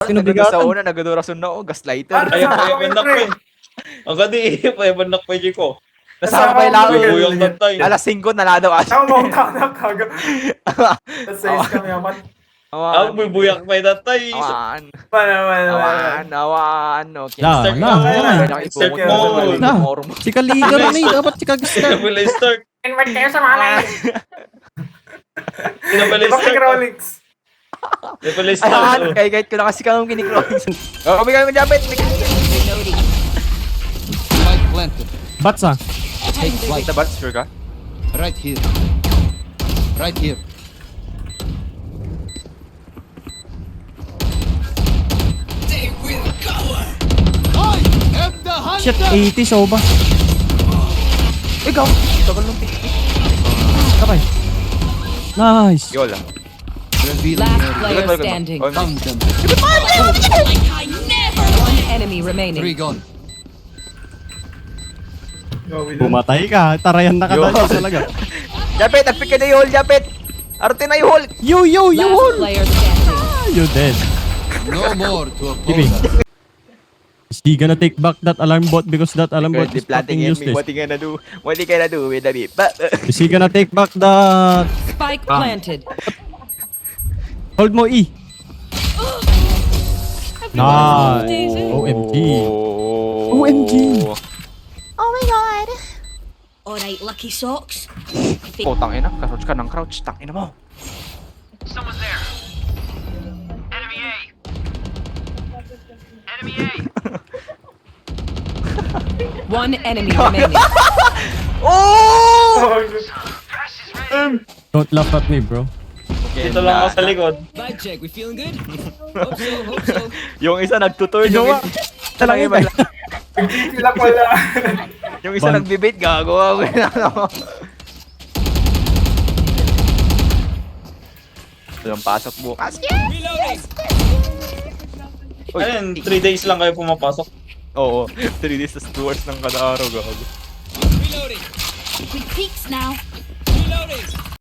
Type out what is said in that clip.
Pinabigatan. Sa una, nagadurason na ako, gaslighter. Ano? Ayaw, Kasama ayaw, ko, nak pre. eh. Ang gadi, ayaw, nak pwede ko. Nasama pa yung Kasama ko, laro. Buyang tatay. Alas 5 na daw as. Ako mong tanak kaga. Sa 6 kami apat. Ako, bubuyak pa yung tatay. Awan. Panaman. Awan. Okay. Na, Start na, mo. na. Start mo. Na. Si Kaliga rin eh. Dapat si Kagista. Pinabala yung start. Invite kayo sa malay. Pinabala yung Bakit start. Rolex? Pinabala yung Ayan, start. kahit ko na kasi kang kinikrolis. Oh, kami kami jabit. Spike planted. Bats ah. Take flight. Kita ba? Sure ka? Right here. Right here. They will cover. I am the hunter. Shit, 80 soba. Ikaw. Tagal nung tiktik. Kapay. Nice. Yol ah. Revealing Last area. player Likod, likod. standing. Oh, Found them. One enemy Three remaining. gone. Bumatay ka. Tarayan na ka Yo. dahil talaga. Japet, nagpick ka na yung hole, Japet. Arte na yung hole. Yo, yo, yo. Last player standing. You dead. No more to Giving. oppose us. Is he gonna take back that alarm bot because that alarm bot Currently is fucking planting enemy. useless? What you gonna do? What you gonna do with the beep? Is he gonna take back that... Spike planted. Hold mo E. Nice. OMG. OMG. Oh my god. Alright, lucky socks. Oh, tangina. Crouch ka ng crouch. Tangina mo. Someone's there. Enemy A. Enemy A. One enemy remaining. Oh! Fast is ready. Don't laugh at me, bro. Okay, Dito lang ako sa likod. Vibe check. We feeling good? Hope so. Hope so. Yung isa nagtuturn. Yung Ginawa. Talang iba. Sila pala. Yung isa Ban- nagbibit. Gago ako. Ito yung pasok bukas. Uy, Ayun, 3 days lang kayo pumapasok. Oo. 3 days sa 2 hours ng kada araw. Gago. Quick peeks now.